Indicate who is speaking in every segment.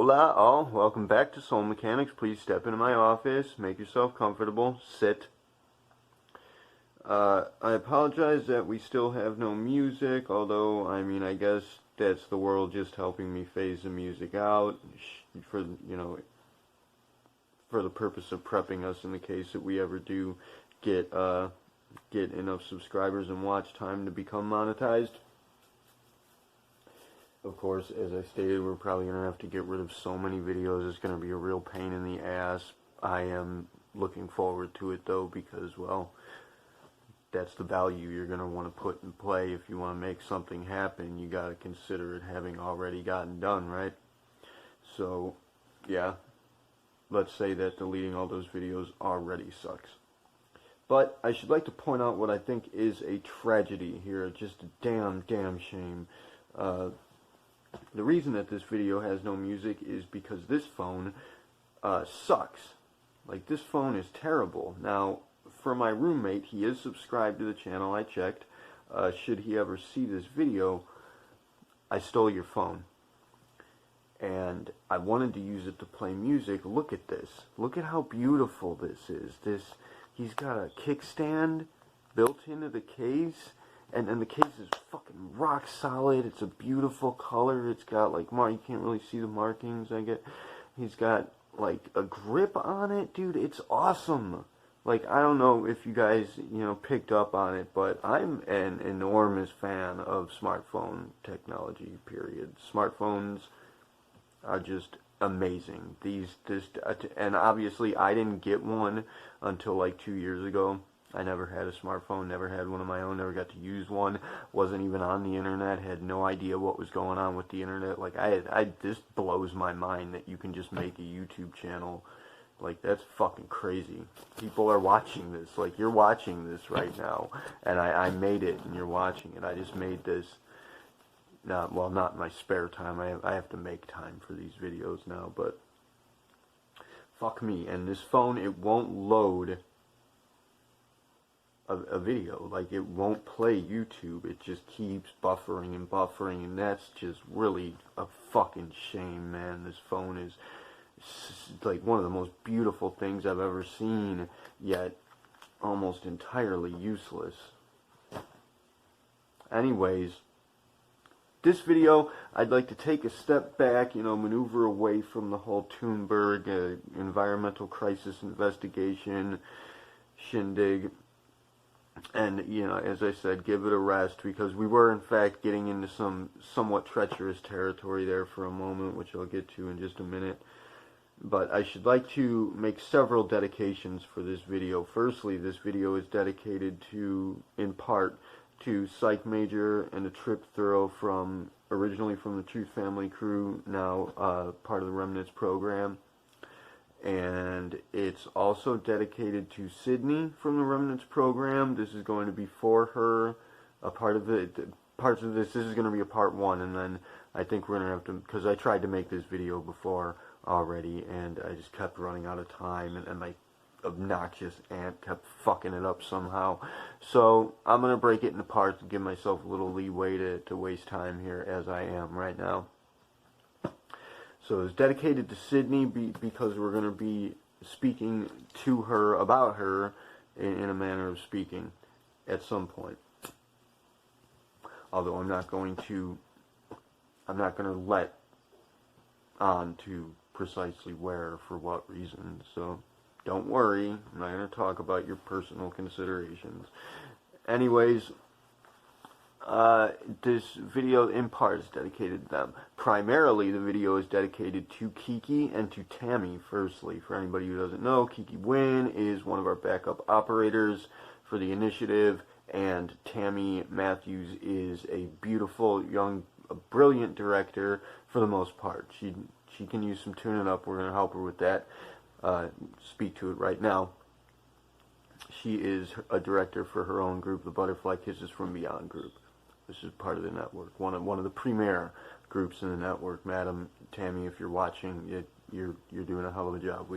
Speaker 1: Hola all, welcome back to Soul Mechanics. Please step into my office, make yourself comfortable, sit. I apologize that we still have no music, although, I guess that's the world just helping me phase the music out for, for the purpose of prepping us in the case that we ever do get enough subscribers and watch time to become monetized. Of course, as I stated, we're probably going to have to get rid of so many videos. It's going to be a real pain in the ass. I am looking forward to it, though, because, well, that's the value you're going to want to put in play. If you want to make something happen, you got to consider it having already gotten done, right? So, yeah, let's say that deleting all those videos already sucks. But I should like to point out what I think is a tragedy here, just a damn shame. The reason that this video has no music is because this phone sucks. Like, this phone is terrible. Now, for my roommate, he is subscribed to the channel, I checked. Should he ever see this video, I stole your phone. And I wanted to use it to play music. Look at this. Look at how beautiful this is. He's got a kickstand built into the case. And the case is fucking rock solid. It's a beautiful color. It's got, like, you can't really see the markings, I get. He's got, like, a grip on it. Dude, it's awesome. Like, I don't know if you guys, picked up on it, but I'm an enormous fan of smartphone technology, period. Smartphones are just amazing. And obviously, I didn't get one until, like, 2 years ago. I never had a smartphone, never had one of my own, never got to use one, wasn't even on the internet, had no idea what was going on with the internet. Like, this blows my mind that you can just make a YouTube channel. Like, that's fucking crazy. People are watching this. Like, you're watching this right now, and I made it, and you're watching it. I just made this, not in my spare time. I have to make time for these videos now, but fuck me. And this phone, it won't load a video. Like, it won't play YouTube. It just keeps buffering, and that's just really a fucking shame, man. This phone is like one of the most beautiful things I've ever seen, yet almost entirely useless. Anyways, this video, I'd like to take a step back, maneuver away from the whole Thunberg environmental crisis investigation shindig. And, as I said, give it a rest, because we were, in fact, getting into some somewhat treacherous territory there for a moment, which I'll get to in just a minute. But I should like to make several dedications for this video. Firstly, this video is dedicated in part, to Psych Major and a Trip Thorough originally from the Truth Family crew, now part of the Remnants program. And it's also dedicated to Sydney from the Remnants program. This is going to be for her, a part of parts of this is going to be a part one, and then I think we're going to have to, because I tried to make this video before already, and I just kept running out of time, and my obnoxious aunt kept fucking it up somehow. So I'm going to break it into parts and give myself a little leeway to waste time here, as I am right now. So it's dedicated to Sydney because we're going to be speaking to her, about her, in a manner of speaking, at some point. Although I'm not going to let on to precisely where, for what reason. So don't worry, I'm not going to talk about your personal considerations. Anyways, this video in part is dedicated to them. Primarily, the video is dedicated to Kiki and to Tammy. Firstly, for anybody who doesn't know, Kiki Wynn is one of our backup operators for the initiative, and Tammy Matthews is a beautiful, young, brilliant director for the most part. She can use some tuning up. We're going to help her with that. Speak to it right now. She is a director for her own group, the Butterfly Kisses from Beyond group. This is part of the network, one of the premier groups in the network. Madam Tammy, if you're watching, you're doing a hell of a job.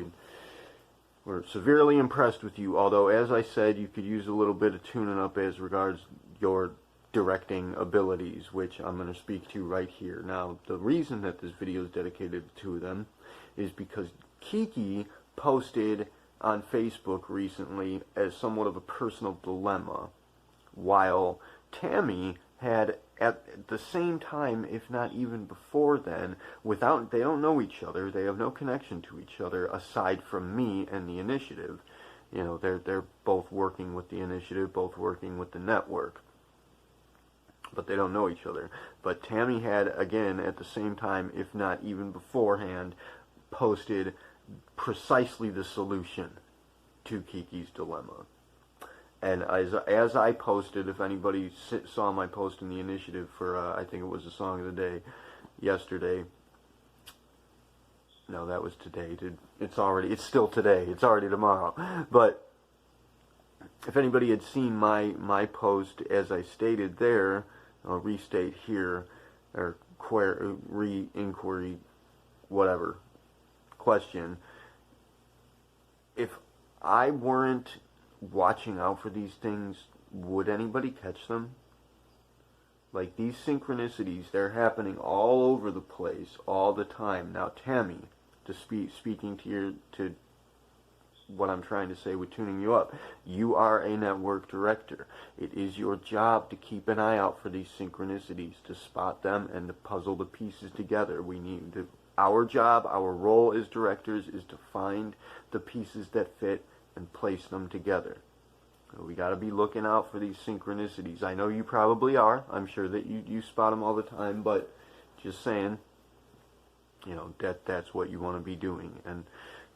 Speaker 1: We're severely impressed with you. Although, as I said, you could use a little bit of tuning up as regards your directing abilities, which I'm going to speak to right here. Now, the reason that this video is dedicated to them is because Kiki posted on Facebook recently as somewhat of a personal dilemma, while Tammy had at the same time, if not even before then, they don't know each other, they have no connection to each other aside from me and the initiative. You know, they're both working with the initiative, both working with the network, but they don't know each other. But Tammy had, again, at the same time, if not even beforehand, posted precisely the solution to Kiki's dilemma. And as I posted, if anybody saw my post in the initiative for, I think it was the song of the day, yesterday. No, that was today. It's still today. It's already tomorrow. But if anybody had seen my post as I stated there, I'll restate here, or inquiry, whatever, question. If I weren't watching out for these things, would anybody catch them? Like, these synchronicities, they're happening all over the place, all the time. Now, Tammy, speaking to what I'm trying to say with tuning you up, you are a network director. It is your job to keep an eye out for these synchronicities, to spot them and to puzzle the pieces together. Our job, our role as directors is to find the pieces that fit and place them together. We got to be looking out for these synchronicities. I know you probably are. I'm sure that you spot them all the time, but just saying, you know, that's what you want to be doing. And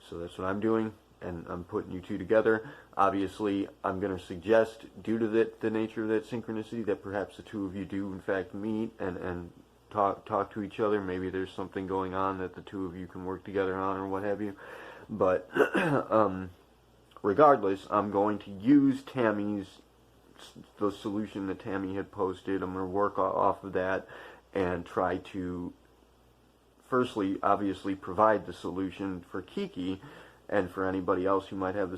Speaker 1: so that's what I'm doing, and I'm putting you two together. Obviously, I'm going to suggest, due to the nature of that synchronicity, that perhaps the two of you do in fact meet and talk to each other. Maybe there's something going on that the two of you can work together on, or what have you. But regardless, I'm going to use the solution that Tammy had posted. I'm going to work off of that and try to, firstly, obviously, provide the solution for Kiki and for anybody else who might have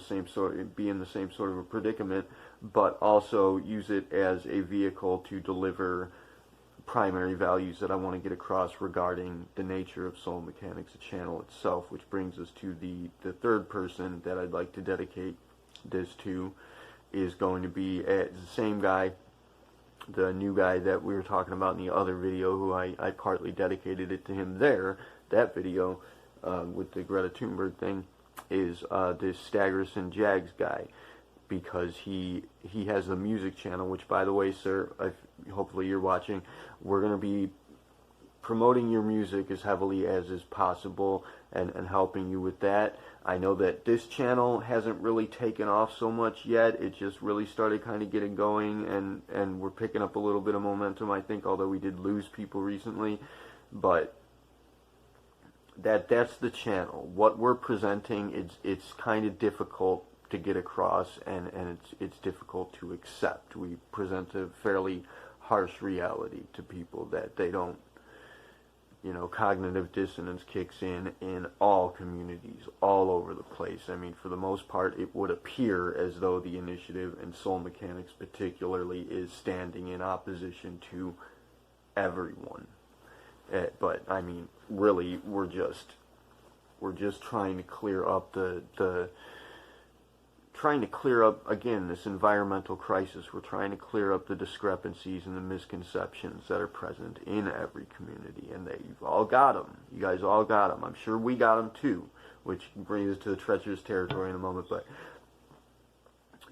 Speaker 1: be in the same sort of a predicament, but also use it as a vehicle to deliver primary values that I want to get across regarding the nature of soul mechanics, the channel itself, which brings us to the third person that I'd like to dedicate this to. Is going to be the same guy, the new guy that we were talking about in the other video, who I partly dedicated it to him there. That video with the Greta Thunberg thing is this Staggerson Jags guy, because he has the music channel, which, by the way, sir, hopefully you're watching. We're going to be promoting your music as heavily as is possible and helping you with that. I know that this channel hasn't really taken off so much yet. It just really started kind of getting going, and we're picking up a little bit of momentum, I think, although we did lose people recently. But that's the channel. What we're presenting, it's kind of difficult to get across, and it's difficult to accept. We present a fairly harsh reality to people that they don't, you know, cognitive dissonance kicks in all communities, all over the place. I mean, for the most part, it would appear as though the initiative, and soul mechanics particularly, is standing in opposition to everyone. But I mean, really, we're just trying to clear up again, this environmental crisis. We're trying to clear up the discrepancies and the misconceptions that are present in every community, and that you've all got them. You guys all got them. I'm sure we got them too, which brings us to the treacherous territory in a moment. But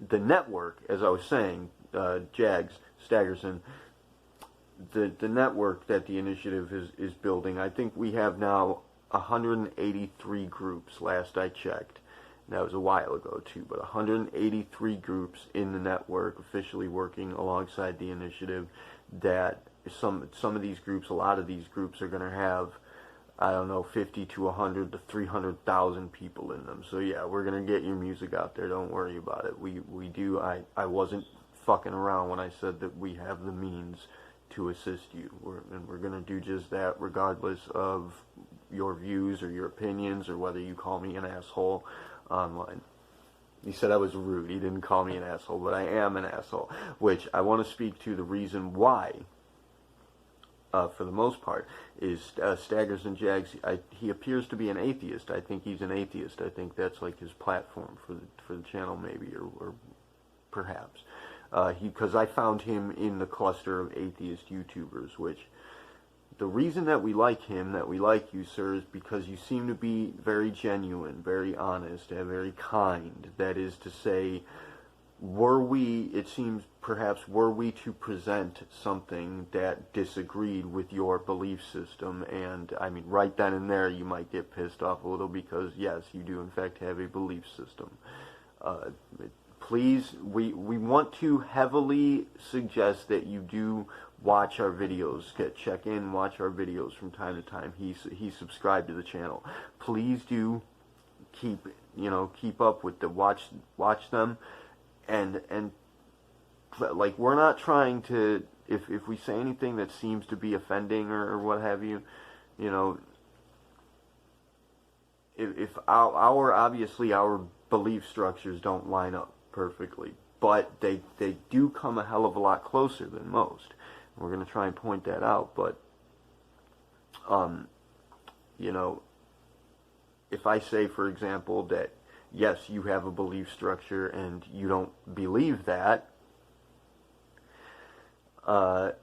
Speaker 1: the network, as I was saying, Jags, Staggerson, the network that the initiative is building, I think we have now 183 groups, last I checked. That was a while ago too, but 183 groups in the network officially working alongside the initiative. That some of these groups, a lot of these groups, are going to have, I don't know, 50 to 100 to 300,000 people in them. So yeah, we're going to get your music out there. Don't worry about it. We do. I wasn't fucking around when I said that we have the means to assist you. We're going to do just that, regardless of your views or your opinions, or whether you call me an asshole online. He said I was rude. He didn't call me an asshole, but I am an asshole. Which I want to speak to the reason why, for the most part, is Staggers and Jags. He appears to be an atheist. I think he's an atheist. I think that's like his platform for the channel, maybe, or perhaps. Because I found him in the cluster of atheist YouTubers, which the reason that we like him, that we like you, sir, is because you seem to be very genuine, very honest, and very kind. That is to say, were we to present something that disagreed with your belief system, and I mean, right then and there, you might get pissed off a little because, yes, you do in fact have a belief system. Please, we want to heavily suggest that you do watch our videos, check in, watch our videos from time to time. He's subscribed to the channel. Please do keep up with the watch them, and like, we're not trying to, if we say anything that seems to be offending or what have you, if obviously our belief structures don't line up perfectly, but they do come a hell of a lot closer than most. We're going to try and point that out, but if I say, for example, that yes, you have a belief structure and you don't believe that, I'm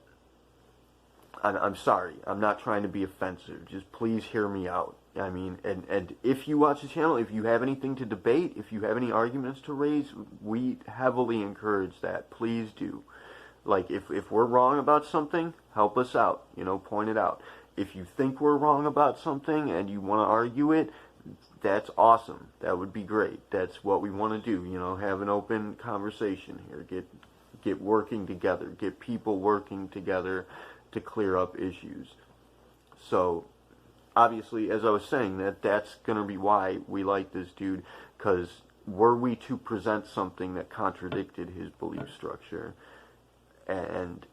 Speaker 1: sorry. I'm not trying to be offensive. Just please hear me out. I mean, and if you watch the channel, if you have anything to debate, if you have any arguments to raise, we heavily encourage that. Please do. Like, if we're wrong about something, help us out. Point it out. If you think we're wrong about something and you want to argue it, that's awesome. That would be great. That's what we want to do. Have an open conversation here. Get working together. Get people working together to clear up issues. So, obviously, as I was saying, that's going to be why we like this dude, because were we to present something that contradicted his belief structure, and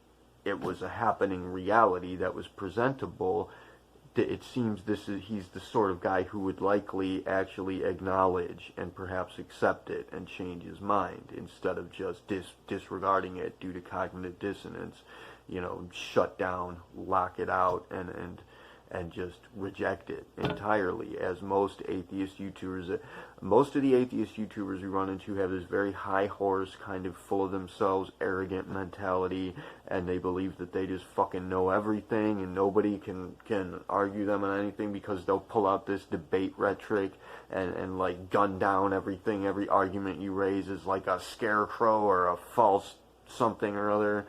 Speaker 1: it was a happening reality that was presentable, it seems he's the sort of guy who would likely actually acknowledge and perhaps accept it and change his mind, instead of just disregarding it due to cognitive dissonance, shut down, lock it out, and just reject it entirely, as most atheist YouTubers, most of the atheist YouTubers we run into have this very high horse, kind of full of themselves, arrogant mentality, and they believe that they just fucking know everything, and nobody can argue them on anything, because they'll pull out this debate rhetoric and like gun down everything. Every argument you raise is like a scarecrow or a false something or other.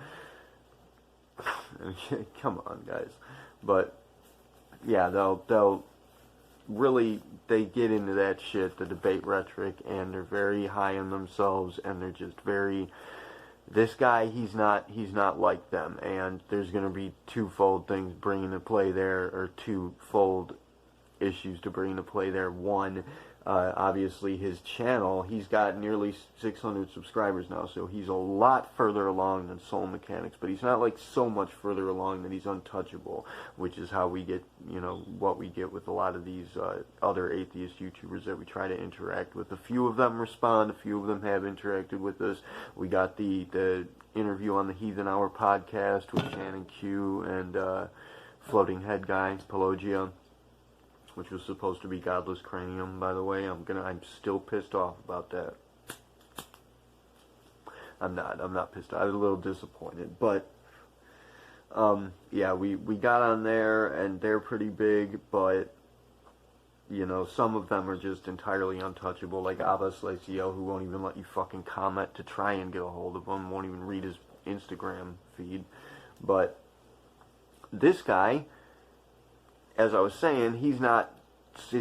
Speaker 1: Come on, guys. But yeah, they'll really, they get into that shit, the debate rhetoric, and they're very high on themselves, and they're just very, this guy, he's not like them, and there's going to be twofold things bringing to play there, or twofold issues to bring to play there. One, obviously his channel, he's got nearly 600 subscribers now, so he's a lot further along than Soul Mechanics, but he's not like so much further along that he's untouchable, which is how we get, what we get with a lot of these other atheist YouTubers that we try to interact with. A few of them respond, a few of them have interacted with us. We got the interview on the Heathen Hour podcast with Shannon Q and Floating Head Guy, Pelagia, which was supposed to be Godless Cranium, by the way. I'm still pissed off about that. I'm not pissed off. I was a little disappointed, but yeah, we got on there, and they're pretty big, but some of them are just entirely untouchable, like Abbas Laciel, who won't even let you fucking comment to try and get a hold of him, won't even read his Instagram feed. But this guy, as I was saying, his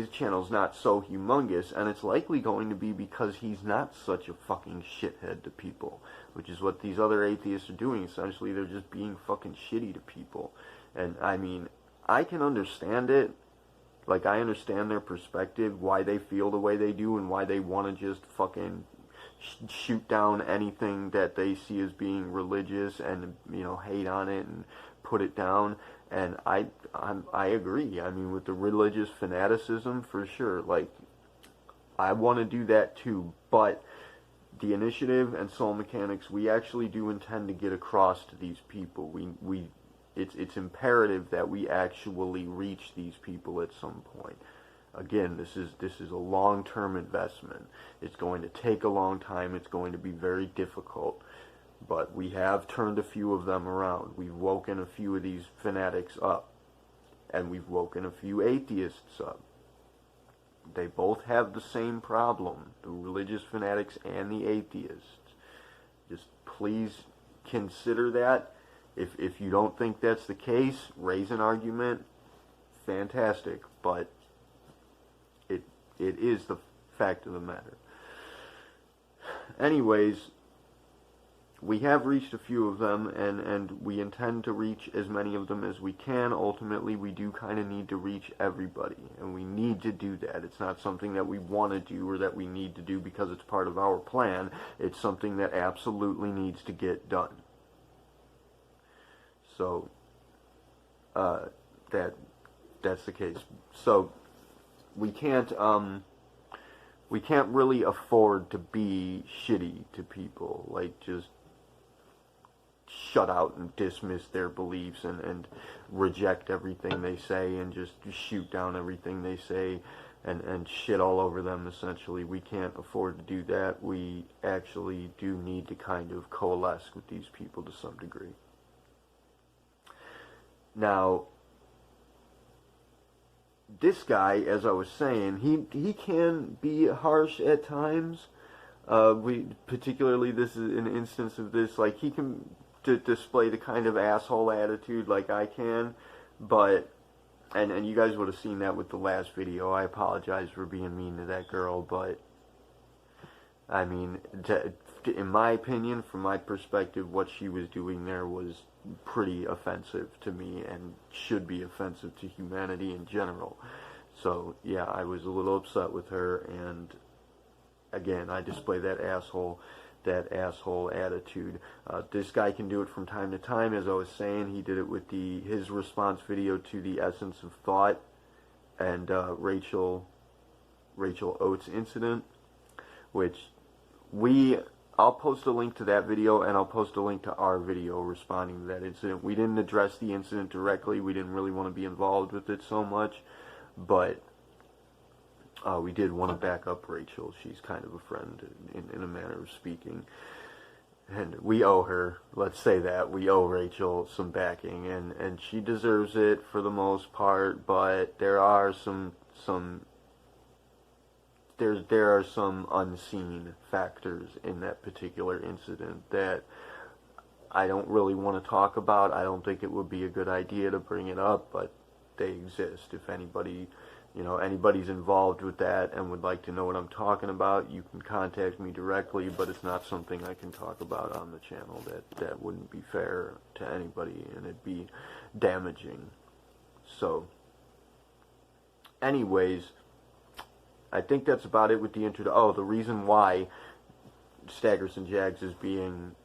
Speaker 1: channel's not so humongous, and it's likely going to be because he's not such a fucking shithead to people, which is what these other atheists are doing. Essentially, they're just being fucking shitty to people. And I mean, I can understand it. Like, I understand their perspective, why they feel the way they do, and why they want to just fucking shoot down anything that they see as being religious, and hate on it and put it down. And I agree. I mean, with the religious fanaticism, for sure. Like, I want to do that too. But the initiative and soul mechanics, we actually do intend to get across to these people. It's imperative that we actually reach these people at some point. Again, this is a long-term investment. It's going to take a long time. It's going to be very difficult. But we have turned a few of them around. We've woken a few of these fanatics up. And we've woken a few atheists up. They both have the same problem, the religious fanatics and the atheists. Just please consider that. If you don't think that's the case, raise an argument. Fantastic. But it is the fact of the matter. Anyways, we have reached a few of them, and we intend to reach as many of them as we can. Ultimately, we do kind of need to reach everybody, and we need to do that. It's not something that we want to do or that we need to do because it's part of our plan. It's something that absolutely needs to get done. So, that's the case. So, we can't really afford to be shitty to people, like just shut out and dismiss their beliefs and reject everything they say and just shoot down everything they say and shit all over them, essentially. We can't afford to do that. We actually do need to kind of coalesce with these people to some degree. Now, this guy, as I was saying, he can be harsh at times. Particularly, this is an instance of this, like, he can display the kind of asshole attitude like I can, but, and you guys would have seen that with the last video. I apologize for being mean to that girl, but, I mean, in my opinion, from my perspective, what she was doing there was pretty offensive to me and should be offensive to humanity in general. So, yeah, I was a little upset with her, and again, I display that asshole attitude. This guy can do it from time to time. As I was saying, he did it with his response video to the Essence of Twat and Rachel Oates incident, which I'll post a link to that video, and I'll post a link to our video responding to that incident. We didn't address the incident directly. We didn't really want to be involved with it so much, but we did want to back up Rachel. She's kind of a friend in a manner of speaking. And we owe her, let's say that, we owe Rachel some backing, and she deserves it for the most part, but there are some unseen factors in that particular incident that I don't really want to talk about. I don't think it would be a good idea to bring it up, but they exist. If anybody's involved with that and would like to know what I'm talking about, you can contact me directly, but it's not something I can talk about on the channel. That wouldn't be fair to anybody, and it'd be damaging. So, anyways, I think that's about it with the intro. Oh, the reason why Staggers and Jags is being,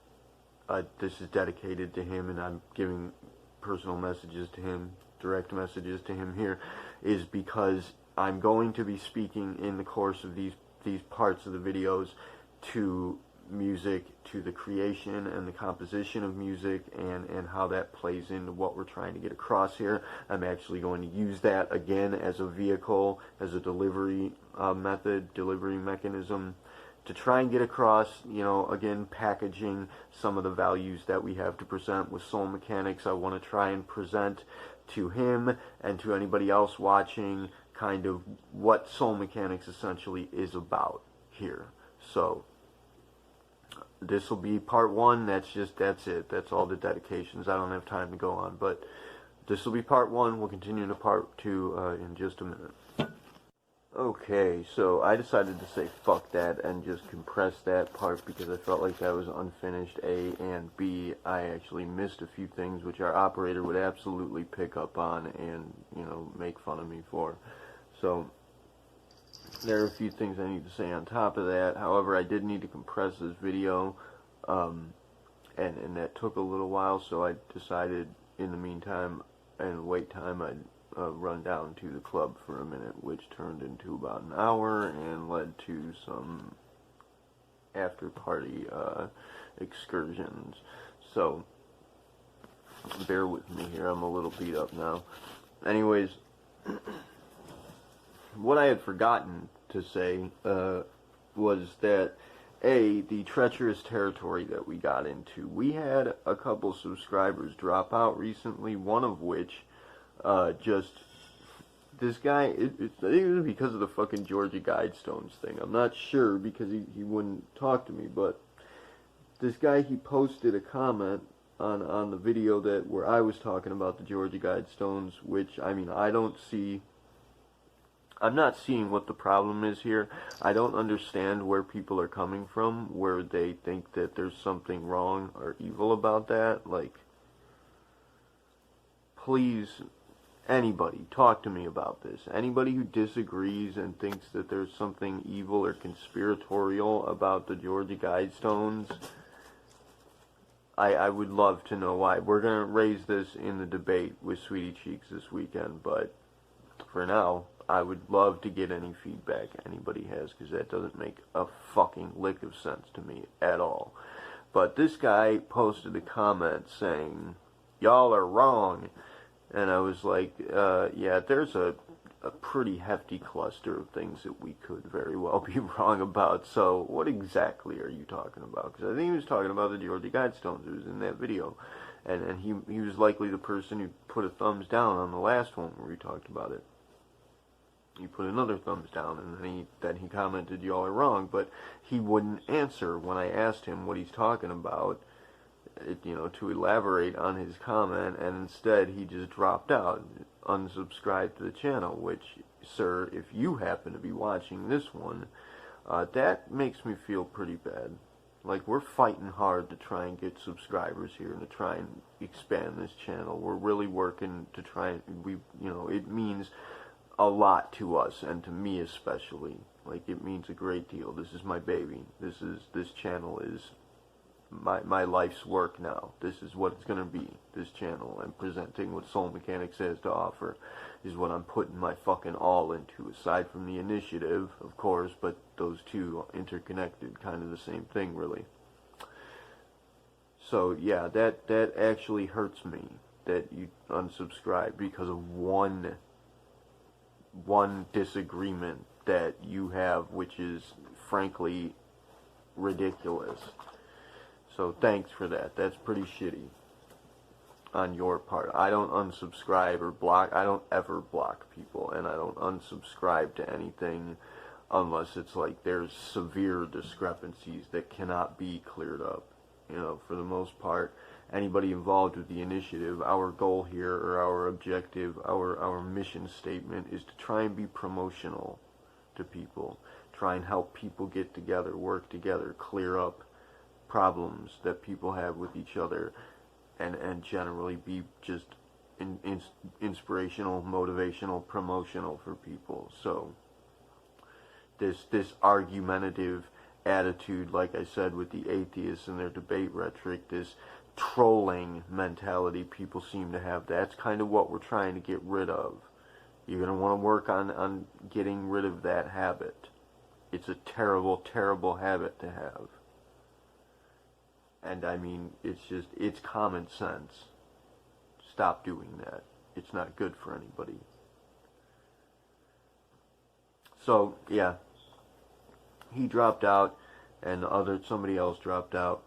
Speaker 1: this is dedicated to him, and I'm giving personal messages to him, direct messages to him here, is because I'm going to be speaking in the course of these parts of the videos to music, to the creation and the composition of music, and how that plays into what we're trying to get across here. I'm actually going to use that again as a vehicle, as a delivery delivery mechanism, to try and get across, again, packaging some of the values that we have to present with soul mechanics. I want to try and present to him and to anybody else watching kind of what soul mechanics essentially is about here. So this will be part one. That's it. That's all the dedications. I don't have time to go on, but this will be part one. We'll continue into part two in just a minute. Okay, so I decided to say fuck that and just compress that part because I felt like that was unfinished, A, and B, I actually missed a few things which our operator would absolutely pick up on and, make fun of me for. So, there are a few things I need to say on top of that. However, I did need to compress this video, and that took a little while, so I decided in the meantime and wait time I'd run down to the club for a minute, which turned into about an hour and led to some after party excursions. So bear with me here, I'm a little beat up now. Anyways, what I had forgotten to say was that the treacherous territory that we got into. We had a couple subscribers drop out recently, one of which this guy, I think it was because of the fucking Georgia Guidestones thing. I'm not sure because he wouldn't talk to me, but this guy, he posted a comment on the video where I was talking about the Georgia Guidestones, which, I mean, I'm not seeing what the problem is here. I don't understand where people are coming from, where they think that there's something wrong or evil about that. Like, please, anybody, talk to me about this. Anybody who disagrees and thinks that there's something evil or conspiratorial about the Georgia Guidestones, I would love to know why. We're going to raise this in the debate with Sweetie Cheeks this weekend, but for now, I would love to get any feedback anybody has, because that doesn't make a fucking lick of sense to me at all. But this guy posted a comment saying, "Y'all are wrong." And I was like, yeah, there's a pretty hefty cluster of things that we could very well be wrong about. So what exactly are you talking about? Because I think he was talking about the Georgia Guidestones. It was in that video. And he was likely the person who put a thumbs down on the last one where we talked about it. He put another thumbs down, and then he commented, "Y'all are wrong," but he wouldn't answer when I asked him what he's talking about, to elaborate on his comment, and instead he just dropped out, unsubscribed to the channel, which, sir, if you happen to be watching this one, that makes me feel pretty bad. Like, we're fighting hard to try and get subscribers here and to try and expand this channel. We're really working to try and, it means a lot to us, and to me especially. Like, it means a great deal. This is my baby. This channel is my life's work now. This is what it's going to be. This channel, and presenting what Soul Mechanics has to offer, is what I'm putting my fucking all into, aside from the initiative, of course, but those two interconnected, kind of the same thing, really. So, yeah, that actually hurts me, that you unsubscribe because of one disagreement that you have, which is frankly ridiculous. So thanks for that. That's pretty shitty on your part. I don't unsubscribe or block. I don't ever block people, and I don't unsubscribe to anything unless it's like there's severe discrepancies that cannot be cleared up. For the most part, anybody involved with the initiative, our goal here, or our objective, our mission statement, is to try and be promotional to people, try and help people get together, work together, clear up problems that people have with each other, and generally be just inspirational, motivational, promotional for people. So this argumentative attitude, like I said, with the atheists and their debate rhetoric, this trolling mentality people seem to have, that's kind of what we're trying to get rid of. You're going to want to work on getting rid of that habit. It's a terrible, terrible habit to have. And I mean, it's common sense. Stop doing that. It's not good for anybody. So, yeah. He dropped out, and somebody else dropped out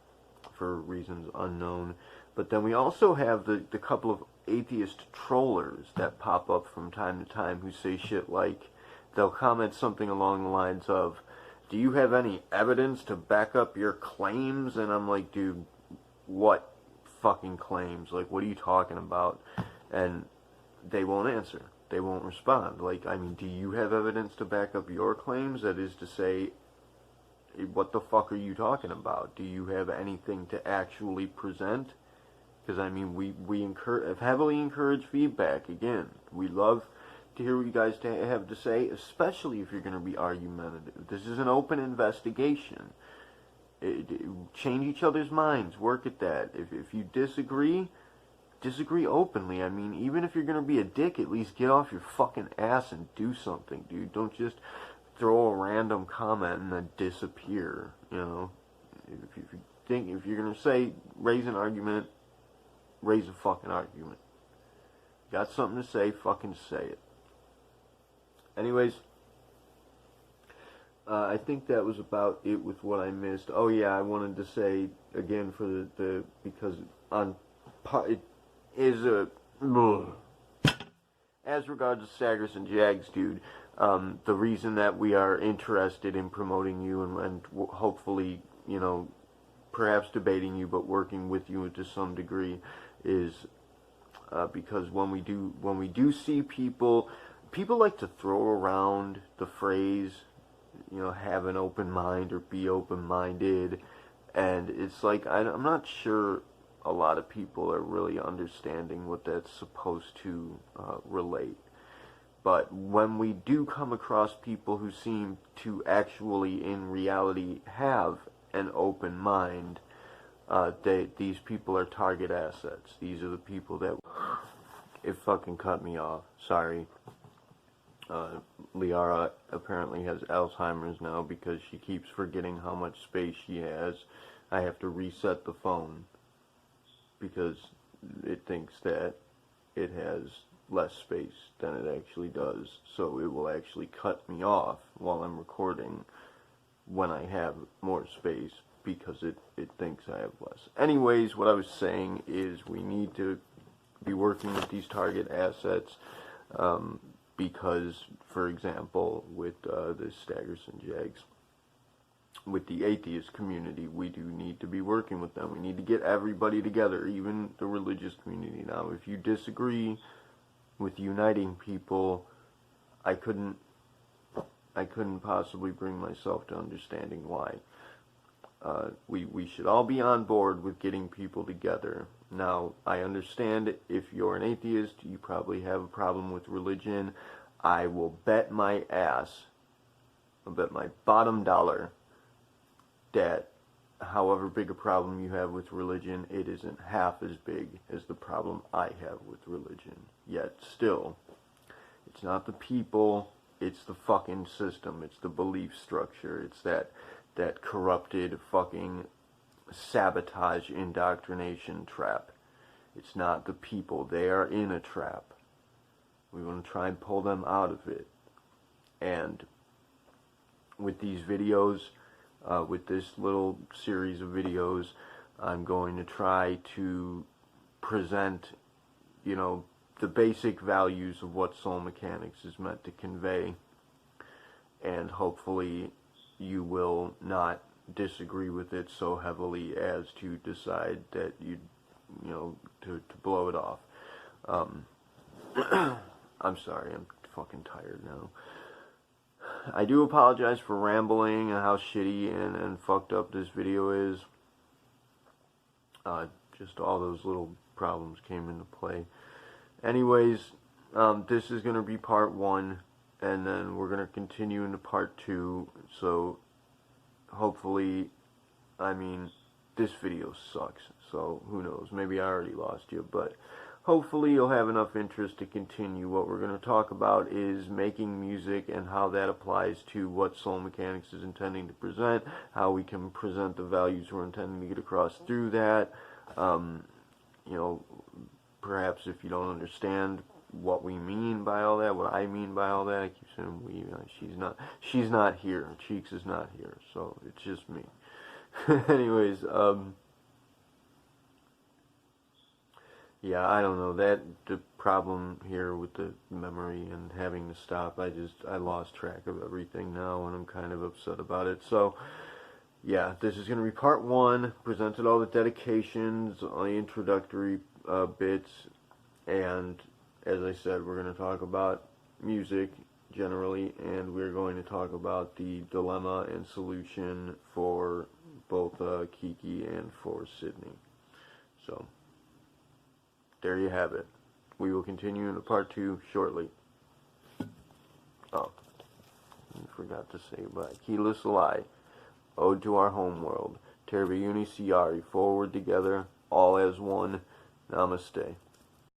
Speaker 1: for reasons unknown. But then we also have the couple of atheist trollers that pop up from time to time who say shit like, they'll comment something along the lines of, "Do you have any evidence to back up your claims?" And I'm like, dude, what fucking claims? Like, what are you talking about? And they won't answer. They won't respond. Like, I mean, do you have evidence to back up your claims? That is to say, what the fuck are you talking about? Do you have anything to actually present? Because, I mean, we heavily encourage feedback. Again, we love to hear what you guys have to say, especially if you're going to be argumentative. This is an open investigation. Change each other's minds. Work at that. If you disagree openly. I mean, even if you're going to be a dick, at least get off your fucking ass and do something, dude. Don't just throw a random comment and then disappear, If you're gonna say raise an argument, raise a fucking argument. Got something to say, fucking say it. Anyways, I think that was about it with what I missed. Oh yeah, I wanted to say again for the because it is a as regards to Staggers and Jags, dude. The reason that we are interested in promoting you and hopefully, you know, perhaps debating you, but working with you to some degree, is because when we do see people like to throw around the phrase, you know, have an open mind or be open-minded, and it's like I'm not sure a lot of people are really understanding what that's supposed to relate. But when we do come across people who seem to actually in reality have an open mind, these people are target assets. These are the people that it fucking cut me off. Sorry. Liara apparently has Alzheimer's now because she keeps forgetting how much space she has. I have to reset the phone because it thinks that it has less space than it actually does. So it will actually cut me off while I'm recording when I have more space because it thinks I have less. Anyways, what I was saying is we need to be working with these target assets because, for example, with the Staggers and Jags, with the atheist community, we do need to be working with them. We need to get everybody together, even the religious community. Now, if you disagree with uniting people, I couldn't possibly bring myself to understanding why. We should all be on board with getting people together. Now, I understand if you're an atheist, you probably have a problem with religion. I will bet my ass, I'll bet my bottom dollar that however big a problem you have with religion, it isn't half as big as the problem I have with religion. Yet still, it's not the people, it's the fucking system, it's the belief structure, it's that corrupted fucking sabotage indoctrination trap. It's not the people, they are in a trap. We want to try and pull them out of it. And with these videos, with this little series of videos, I'm going to try to present, you know, the basic values of what soul mechanics is meant to convey, and hopefully you will not disagree with it so heavily as to decide that you know, to blow it off. I'm sorry, I'm fucking tired now. I do apologize for rambling and how shitty and fucked up this video is. Just all those little problems came into play. Anyways, this is going to be part 1, and then we're going to continue into part 2, so hopefully, I mean, this video sucks, so who knows, maybe I already lost you, but hopefully you'll have enough interest to continue. What we're going to talk about is making music and how that applies to what Soul Mechanics is intending to present, how we can present the values we're intending to get across through that. You know, perhaps if you don't understand what we mean by all that, what I mean by all that, I keep saying we, she's not here, Cheeks is not here, so it's just me. Anyways, yeah, I don't know, the problem here with the memory and having to stop, I lost track of everything now, and I'm kind of upset about it. So, yeah, this is going to be part 1, presented all the dedications, all the introductory bits, and as I said, we're going to talk about music generally, and we're going to talk about the dilemma and solution for both Kiki and for Sydney. So, there you have it. We will continue into part 2 shortly. Oh, I forgot to say bye. Kila Salai, Ode to Our Homeworld, Terbayuni Siari, Forward Together, All as One, Namaste.